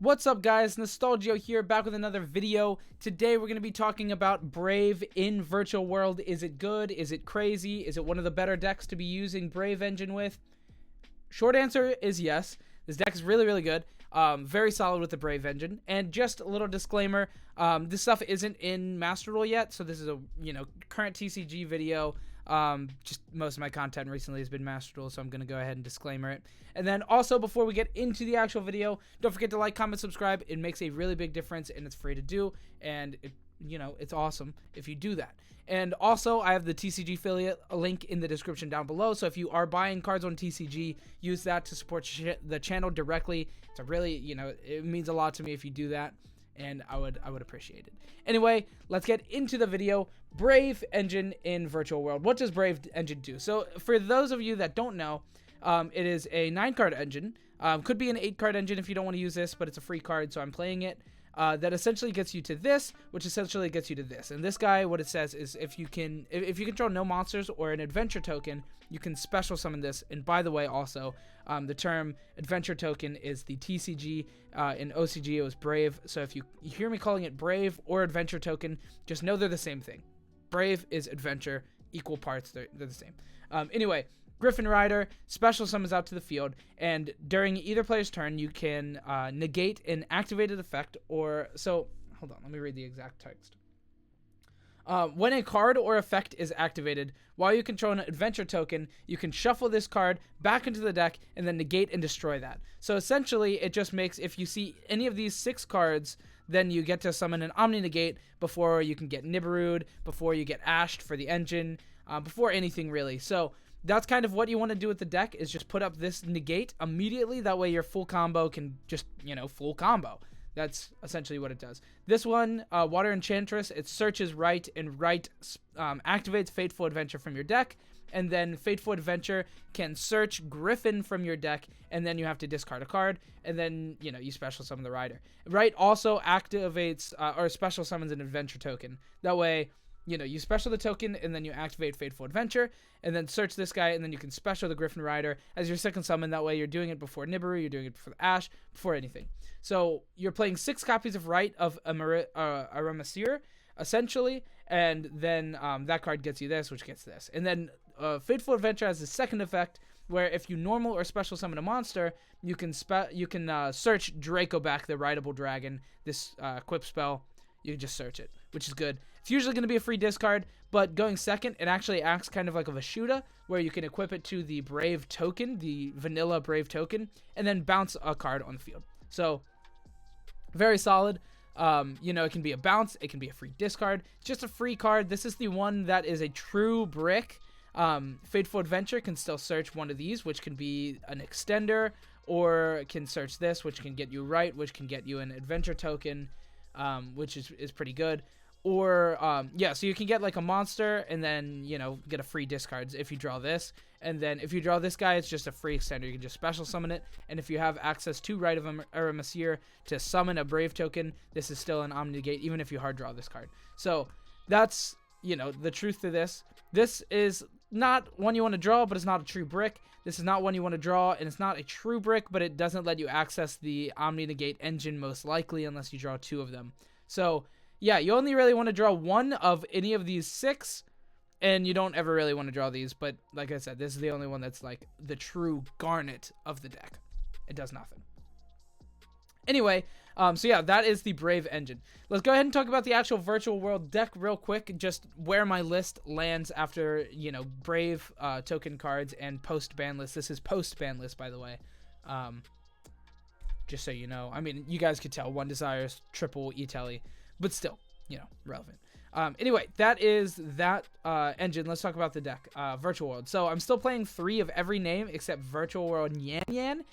What's up, guys? Nostal-Gi-Oh here, back with another video. Today we're going to be talking about Brave in Virtual World. Is it good? Is it crazy? Is it one of the better decks to be using Brave Engine with? Short answer is yes. This deck is really, really good. Very solid with the Brave Engine. And just a little disclaimer, this stuff isn't in Master Duel yet, so this is a current TCG video. Just most of my content recently has been Master Duel, so I'm going to go ahead and disclaimer it. And then also, before we get into the actual video, don't forget to like, comment, subscribe. It makes a really big difference, and it's free to do, and it's awesome if you do that. And also, I have the TCG affiliate link in the description down below, so if you are buying cards on TCG, use that to support the channel directly. It's a really, it means a lot to me if you do that, and I would appreciate it. Anyway, let's get into the video. Brave Engine in Virtual World. What does Brave Engine do? So for those of you that don't know, it is a 9-card engine. Could be an 8-card engine if you don't want to use this, but it's a free card, so I'm playing it. That essentially gets you to this, which essentially gets you to this. And this guy, what it says is if you control no monsters or an adventure token, you can special summon this. And by the way, also, the term adventure token is the TCG. In OCG, it was Brave. So if you hear me calling it Brave or adventure token, just know they're the same thing. Brave is adventure, equal parts, they're the same. Anyway, Griffin Rider special summons out to the field, and during either player's turn, you can negate an activated effect, or so. Hold on, let me read the exact text. When a card or effect is activated, while you control an adventure token, you can shuffle this card back into the deck and then negate and destroy that. So essentially, it just makes, if you see any of these 6 cards, then you get to summon an Omni Negate before you can get Nibirued, before you get Ashed for the engine, before anything really. So that's kind of what you want to do with the deck, is just put up this negate immediately. That way your full combo can just, full combo. That's essentially what it does. This one, Water Enchantress, it searches right, and right activates Fateful Adventure from your deck. And then Fateful Adventure can search Griffin from your deck, and then you have to discard a card, and then, you special summon the Rider. Right also activates, or special summons an Adventure token. That way, you special the token, and then you activate Fateful Adventure, and then search this guy, and then you can special the Griffin Rider as your second summon. That way you're doing it before Nibiru, you're doing it before the Ash, before anything. So you're playing 6 copies of Right of Aramasir, essentially, and then that card gets you this, which gets this. And then Fateful Adventure has the second effect, where if you normal or special summon a monster, you can search Dracoback, the Rideable Dragon, this equip spell. You can just search it, which is good. It's usually going to be a free discard, but going second, it actually acts kind of like a Vashuda, where you can equip it to the Brave token, the vanilla Brave token, and then bounce a card on the field. So, very solid. It can be a bounce, it can be a free discard. It's just a free card. This is the one that is a true brick. Fateful Adventure can still search one of these, which can be an extender, or can search this, which can get you Right, which can get you an adventure token, which is pretty good. Or, so you can get like a monster, and then, get a free discards if you draw this. And then if you draw this guy, it's just a free extender. You can just special summon it. And if you have access to Right of Aramasir to summon a Brave token, this is still an Omni Negate, even if you hard draw this card. So that's, the truth to this. This is not one you want to draw, but it's not a true brick. This is not one you want to draw, and it's not a true brick, but it doesn't let you access the Omni Negate engine, most likely, unless you draw 2 of them. So yeah, you only really want to draw 1 of any of these 6, and you don't ever really want to draw these, but like I said, this is the only one that's like the true garnet of the deck. It does nothing. Anyway, so yeah, that is the Brave Engine. Let's go ahead and talk about the actual Virtual World deck real quick, just where my list lands after, Brave token cards and post-ban list. This is post-ban list, by the way. Just so you know. I mean, you guys could tell, One Desires, triple E-Telly, but still, relevant. Anyway, that is that engine. Let's talk about the deck, Virtual World. So I'm still playing 3 of every name except Virtual World Yan Yan,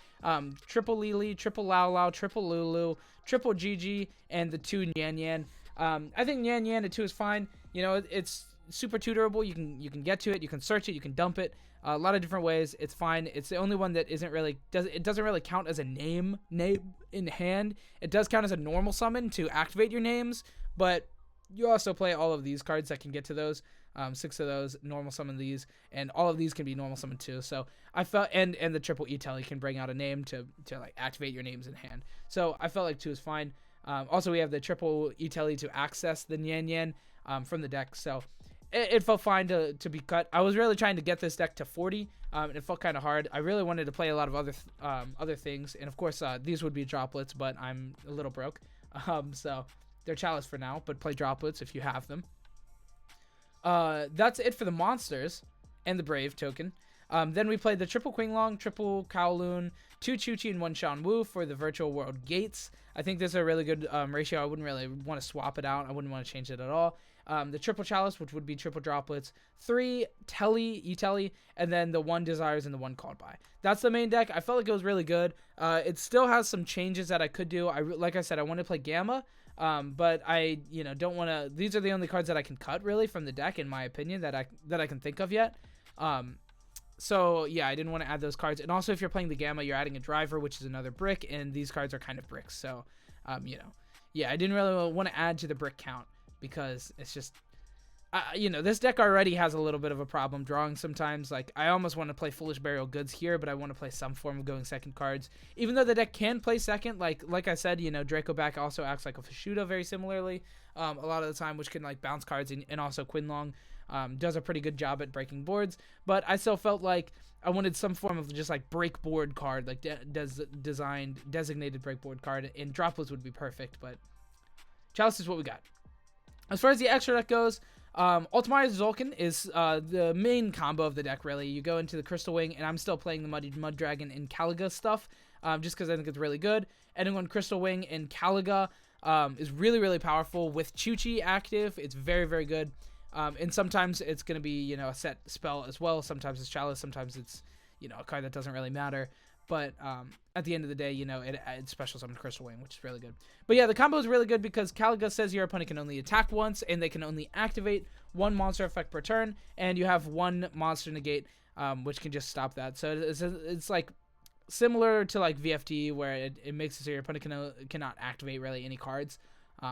Triple Lily, Triple Lao Lao, Triple Lulu, Triple Gigi, and the 2 Yan Yan. I think Yan Yan at 2 is fine. It's super tutorable. You can get to it. You can search it. You can dump it. A lot of different ways. It's fine. It's the only one that doesn't really count as a name in hand. It does count as a normal summon to activate your names, but you also play all of these cards that can get to those. 6 of those, normal summon these, and all of these can be normal summon too. So I felt, and the triple E-Tele can bring out a name to like activate your names in hand. So I felt like 2 is fine. Also, we have the triple E-Tele to access the Nyan Nyan from the deck. So it felt fine to be cut. I was really trying to get this deck to 40, and it felt kind of hard. I really wanted to play a lot of other things, and of course these would be droplets, but I'm a little broke, so they're chalice for now. But play droplets if you have them. That's it for the monsters and the Brave token. Then we played the triple Qinglong, triple Kowloon, 2 Chuchi, and 1 Shanwu for the virtual world gates. I think this is a really good ratio. I wouldn't really want to swap it out. I wouldn't want to change it at all. The triple chalice, which would be triple droplets, 3 E-Tele, and then the 1 desires and the 1 called by. That's the main deck. I felt like it was really good. It still has some changes that I could do. Like I said, I want to play Gamma, but I don't want to. These are the only cards that I can cut really from the deck, in my opinion, that I can think of yet. So yeah, I didn't want to add those cards. And also, if you're playing the Gamma, you're adding a driver, which is another brick, and these cards are kind of bricks. So yeah, I didn't really want to add to the brick count, because it's just, this deck already has a little bit of a problem drawing sometimes. Like, I almost want to play Foolish Burial Goods here, but I want to play some form of going second cards. Even though the deck can play second, like I said, Draco Back also acts like a Fashuda very similarly a lot of the time, which can like bounce cards, and also Qinglong does a pretty good job at breaking boards. But I still felt like I wanted some form of just like break board card, like designated break board card, and droplets would be perfect, but chalice is what we got. As far as the extra deck goes, Ultimate Tzolk'in is the main combo of the deck, really. You go into the Crystal Wing, and I'm still playing the Muddied Mud Dragon and Caliga stuff, just because I think it's really good. Ending on Crystal Wing and Caliga is really, really powerful. With Chuchi active, it's very, very good. And sometimes it's going to be, a set spell as well. Sometimes it's chalice, sometimes it's, a card that doesn't really matter. But at the end of the day, it special summons Crystal Wing, which is really good. But yeah, the combo is really good because Caliga says your opponent can only attack once, and they can only activate 1 monster effect per turn, and you have 1 monster negate, which can just stop that. So it's like similar to like VFT, where it makes it so your opponent cannot activate really any cards,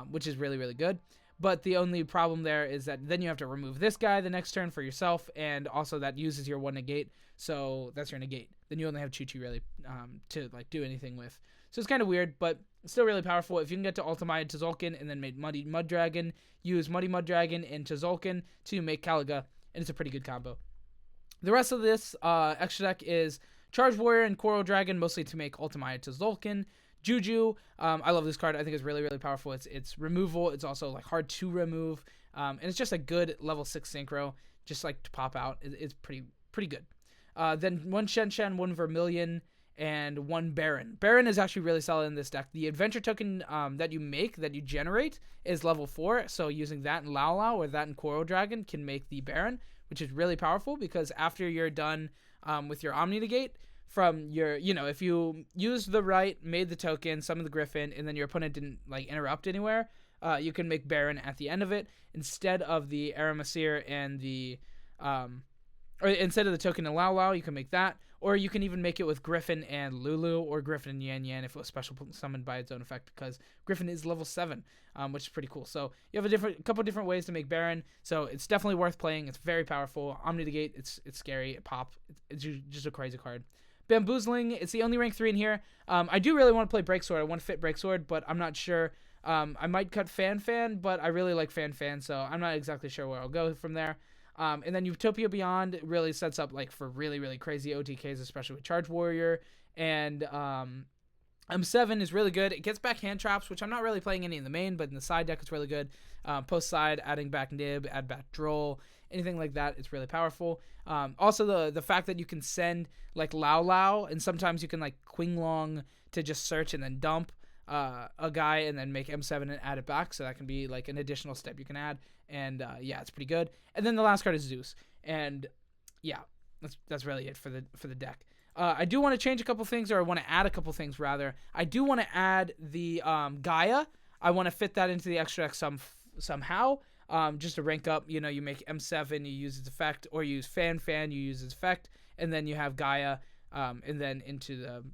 which is really, really good. But the only problem there is that then you have to remove this guy the next turn for yourself, and also that uses your 1 negate, so that's your negate. Then you only have Chuchi really to like do anything with. So it's kind of weird, but still really powerful. If you can get to Ultimate Tzolk'in and then make Muddy Mud Dragon, use Muddy Mud Dragon and Tzolk'in to make Caliga, and it's a pretty good combo. The rest of this extra deck is Charge Warrior and Coral Dragon, mostly to make Ultimate Tzolk'in. Juju, I love this card. I think it's really, really powerful. It's removal. It's also like hard to remove, and it's just a good level 6 synchro, just like to pop out. It's pretty good. Then 1 Shen Shen, 1 Vermilion, and 1 Baron. Baron is actually really solid in this deck. The adventure token that you generate is level 4, so using that in Lao Lao or that in Coral Dragon can make the Baron, which is really powerful because after you're done with your Omni Negate, from your, if you used the right, made the token, summoned the Griffin, and then your opponent didn't like interrupt anywhere, you can make Baron at the end of it instead of the Aramasir and the or instead of the token in Lao Lao, you can make that, or you can even make it with Griffin and Lulu, or Griffin and Yan Yan if it was special summoned by its own effect, because Griffin is level 7, which is pretty cool. So you have a couple different ways to make Baron, so it's definitely worth playing. It's very powerful. Omni Negate, it's scary. It pop. It's just a crazy card. Bamboozling, it's the only rank 3 in here. I do really want to play Breaksword. I want to fit Breaksword, but I'm not sure. I might cut Fan, but I really like Fan, so I'm not exactly sure where I'll go from there. And then Utopia Beyond really sets up like for really, really crazy OTKs, especially with Charge Warrior. And M7 is really good. It gets back hand traps, which I'm not really playing any in the main, but in the side deck it's really good. Post side, adding back Nib, add back Droll, anything like that, it's really powerful. Also the fact that you can send like Lao Lao, and sometimes you can like Qinglong to just search and then dump a guy and then make M7 and add it back, so that can be like an additional step you can add. And yeah, it's pretty good. And then the last card is Zeus, and yeah, that's really it for the deck. I do want to change a couple things, or I want to add a couple things rather. I do want to add the Gaia. I want to fit that into the extra deck somehow. Just to rank up, you make M7, you use its effect, or you use Fan, you use its effect, and then you have Gaia and then into the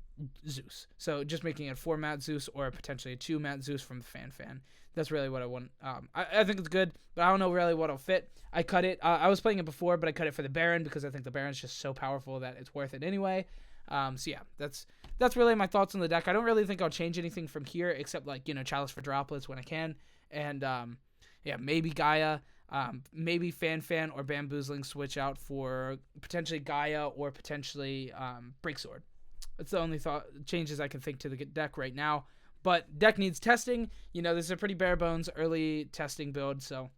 Zeus. So just making it 4-mat Zeus or potentially a 2-mat Zeus from the Fan. That's really what I want. I think it's good, but I don't know really what'll fit. I cut it. I was playing it before, but I cut it for the Baron because I think the Baron's just so powerful that it's worth it anyway. So yeah, that's really my thoughts on the deck. I don't really think I'll change anything from here except like, Chalice for Droplets when I can. And yeah, maybe Gaia, maybe Fan or Bamboozling switch out for potentially Gaia or potentially Breaksword. That's the only changes I can think to the deck right now. But deck needs testing. This is a pretty bare bones early testing build, so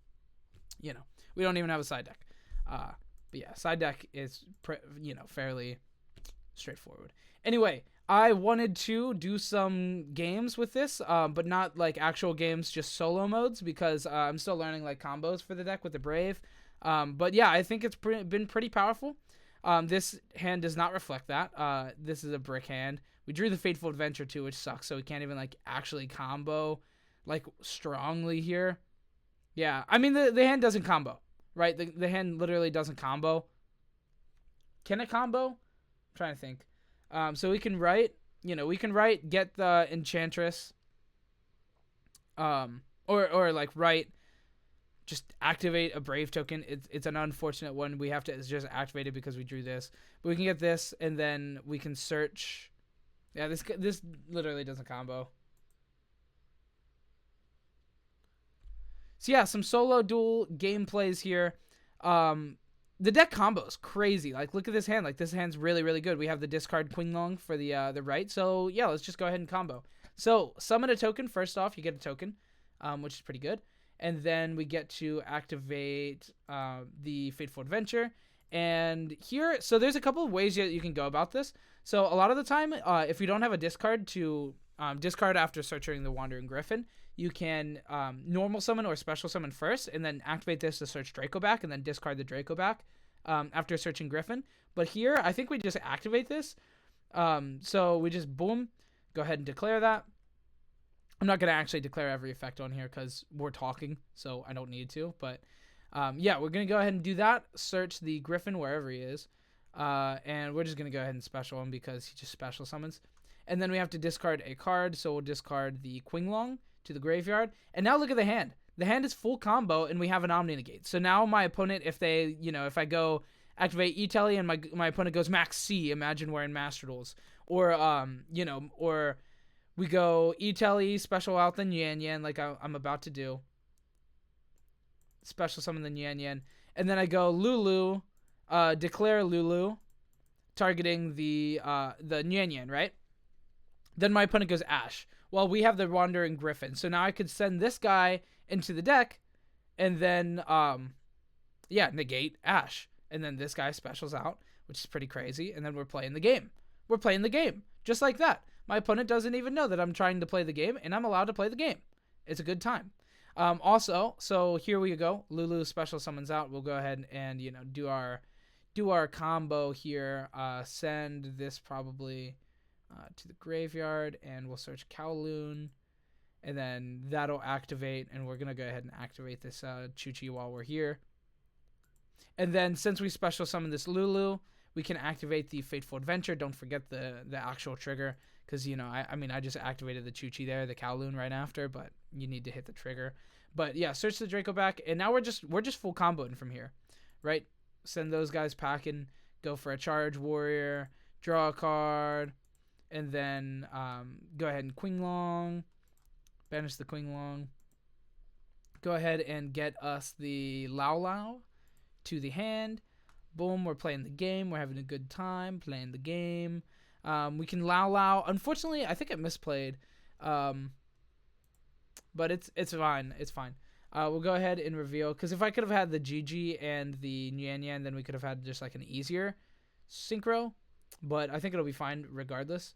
we don't even have a side deck. But yeah, side deck is fairly straightforward. Anyway, I wanted to do some games with this, but not like actual games, just solo modes, because I'm still learning like combos for the deck with the Brave. But yeah, I think it's been pretty powerful. This hand does not reflect that. This is a brick hand. We drew the Fateful Adventure too, which sucks, so we can't even like actually combo like strongly here. Yeah, I mean the hand doesn't combo, right? The hand literally doesn't combo. Can it combo? I'm trying to think. So we can write, get the Enchantress, or like write, just activate a Brave token. It's an unfortunate one. We have to just activate it because we drew this. But we can get this, and then we can search. Yeah, this literally doesn't combo. So yeah, some solo duel gameplays here. The deck combo is crazy. Like, look at this hand. Like, this hand's really, really good. We have the discard Quinglong for the right. So yeah, let's just go ahead and combo. So summon a token. First off, you get a token, which is pretty good. And then we get to activate the Fateful Adventure. And here, so there's a couple of ways that you can go about this. So a lot of the time, if you don't have a discard to discard after searching the Wandering Griffin, you can normal summon or special summon first, and then activate this to search Draco back, and then discard the Draco back after searching Griffin. But here, I think we just activate this. So we just, boom, go ahead and declare that. I'm not going to actually declare every effect on here because we're talking, so I don't need to. But yeah, we're going to go ahead and do that. Search the Griffin wherever he is. And we're just going to go ahead and special him because he just special summons. And then we have to discard a card, so we'll discard the Quinglong to the graveyard. And now look at the hand. The hand is full combo, and we have an Omni Negate. So now my opponent, if they, if I go activate E-Telly and my opponent goes Max C, imagine we're in Master Duels. Or, or we go E-Telly, special out the Yan Yan, like I'm about to do. Special summon the Yan Yan. And then I go Lulu, declare Lulu, targeting the Yan Yan, right? Then my opponent goes Ash. Well, we have the Wandering Griffin. So now I could send this guy into the deck and then, negate Ash. And then this guy specials out, which is pretty crazy. And then we're playing the game. We're playing the game. Just like that. My opponent doesn't even know that I'm trying to play the game, and I'm allowed to play the game. It's a good time. Also, so here we go. Lulu special summons out. We'll go ahead and, do our combo here. Send this probably to the graveyard, and we'll search Kowloon, and then that'll activate, and we're gonna go ahead and activate this Chuchi while we're here. And then since we special summon this Lulu, we can activate the Fateful Adventure. Don't forget the actual trigger, because I just activated the Chuchi there, the Kowloon right after, but you need to hit the trigger. But yeah, search the Draco back, and now we're just full comboing from here, right? Send those guys packing, go for a Charge Warrior, draw a card, and then go ahead and Quinglong, banish the Quinglong. Go ahead and get us the Lao to the hand. Boom, we're playing the game. We're having a good time playing the game. We can Lao. Unfortunately, I think I misplayed. But it's fine. It's fine. We'll go ahead and reveal, because if I could have had the Gigi and the Yan Yan, then we could have had just like an easier synchro. But I think it'll be fine regardless.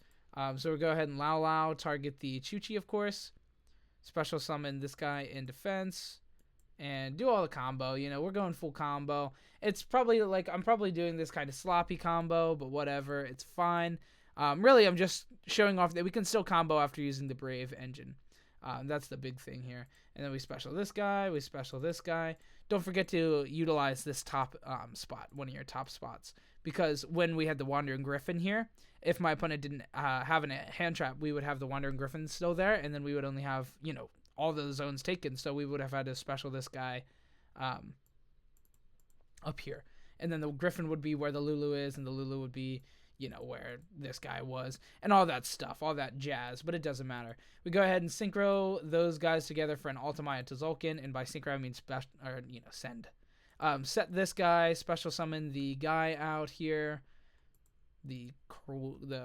So we'll go ahead and Lao, target the Chuchi, of course. Special summon this guy in defense. And do all the combo. We're going full combo. It's probably like, I'm probably doing this kind of sloppy combo, but whatever. It's fine. Really, I'm just showing off that we can still combo after using the Brave engine. That's the big thing here. And then we special this guy. We special this guy. Don't forget to utilize this top spot, one of your top spots, because when we had the Wandering Griffin here, if my opponent didn't have a hand trap, we would have the Wandering Griffin still there, and then we would only have, you know, all the zones taken, so we would have had to special this guy up here. And then the Griffin would be where the Lulu is, and the Lulu would be, you know, where this guy was, and all that stuff, all that jazz, but it doesn't matter. We go ahead and synchro those guys together for an Ultimaya to Zulkin, and by synchro I mean special, or, you know, send. Set this guy, special summon the guy out here, the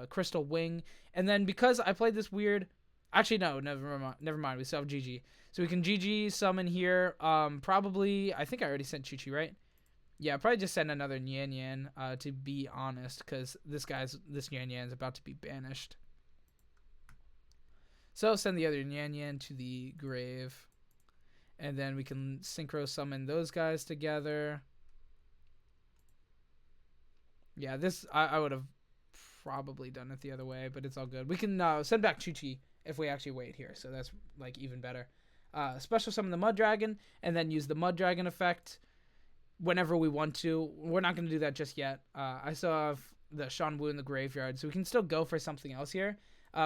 Crystal Wing, and then because I played this weird, actually no, never mind, we still have GG. So we can GG summon here, probably, I think I already sent Chi-Chi, right? Yeah, probably just send another Nyan Yan, to be honest, because this Nyan Yan's about to be banished. So send the other Nyan Yan to the grave. And then we can synchro summon those guys together. Yeah, this, I would have probably done it the other way, but it's all good. We can send back Chi-Chi if we actually wait here, so that's, like, even better. Special summon the Mud Dragon, and then use the Mud Dragon effect whenever we want to. We're not going to do that just yet. I still have the Shan Wu in the graveyard, so we can still go for something else here.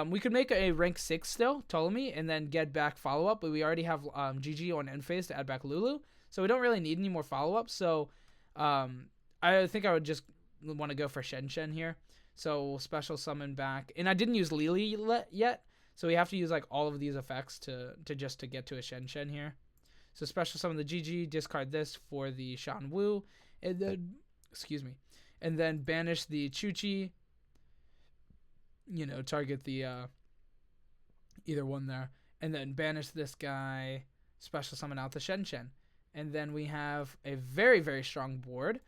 We could make a rank 6 still, Ptolemy, and then get back follow-up, but we already have GG on end phase to add back Lulu, so we don't really need any more follow-up, so I think I would just want to go for Shen Shen here. So we'll special summon back, and I didn't use Lily yet, so we have to use like all of these effects to get to a Shen Shen here. So special summon the GG, discard this for the Shan Wu, and then, excuse me, and then banish the Chi-Chi, you know, target the, either one there, and then banish this guy, special summon out the Shen Shen. And then we have a very, very strong board,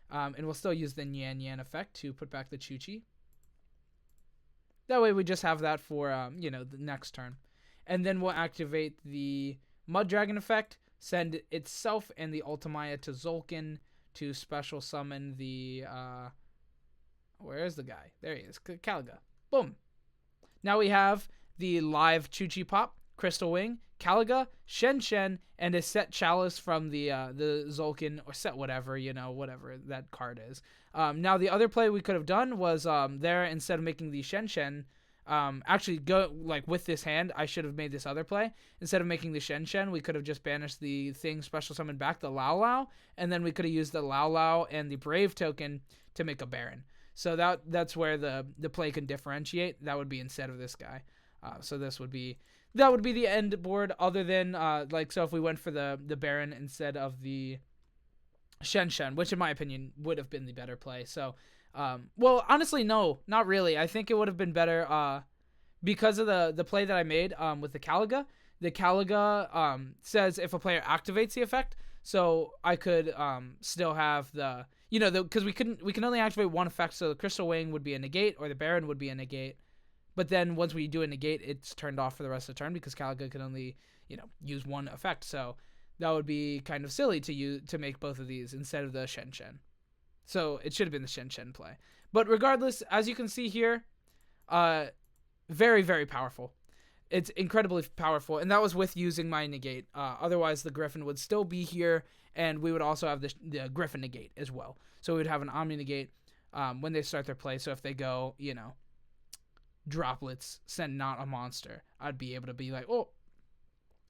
and we'll still use the Nyan Yan effect to put back the Chi-Chi. That way we just have that for, you know, the next turn. And then we'll activate the Mud Dragon effect, send itself and the Ultimaya to Zulkin to special summon the, where is the guy? There he is, Caliga. Boom. Now we have the live Chi-Chi pop, Crystal Wing, Caliga, Shen Shen, and a set Chalice from the Zulkin, or set whatever, you know, whatever that card is. Now the other play we could have done was there, instead of making the Shen Shen, actually go like with this hand, I should have made this other play. Instead of making the Shen Shen, we could have just banished the thing, special summon back the Lao Lao, and then we could have used the Lao Lao and the Brave token to make a Baron. So that's where the play can differentiate. That would be instead of this guy. So this would be, that would be the end board, other than like, so if we went for the Baron instead of the Shen Shen, which in my opinion would have been the better play. So well, honestly, no, not really. I think it would have been better because of the play that I made with the Caliga. The Caliga says if a player activates the effect, so I could still have the, you know, because we can only activate one effect, so the Crystal Wing would be a negate, or the Baron would be a negate. But then once we do a negate, it's turned off for the rest of the turn because Caliga can only, you know, use one effect. So that would be kind of silly to make both of these instead of the Shen Shen. So it should have been the Shen Shen play. But regardless, as you can see here, very, very powerful. It's incredibly powerful, and that was with using my negate. Otherwise, the Griffin would still be here, and we would also have the Griffin negate as well. So we would have an Omni negate when they start their play. So if they go, you know, droplets, send not a monster, I'd be able to be like, oh,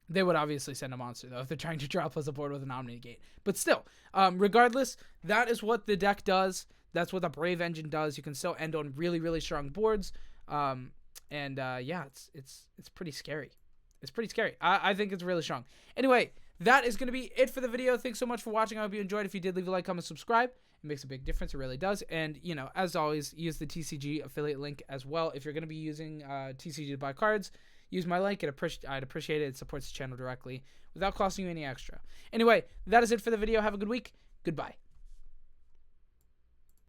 they would obviously send a monster, though, if they're trying to drop us a board with an Omni negate. But still, regardless, that is what the deck does. That's what the Brave Engine does. You can still end on really, really strong boards. Yeah, it's pretty scary. It's pretty scary. I think it's really strong. Anyway, that is going to be it for the video. Thanks so much for watching. I hope you enjoyed. If you did, leave a like, comment, subscribe. It makes a big difference. It really does. And, you know, as always, use the TCG affiliate link as well. If you're going to be using TCG to buy cards, use my link. I'd appreciate it. It supports the channel directly without costing you any extra. Anyway, that is it for the video. Have a good week. Goodbye.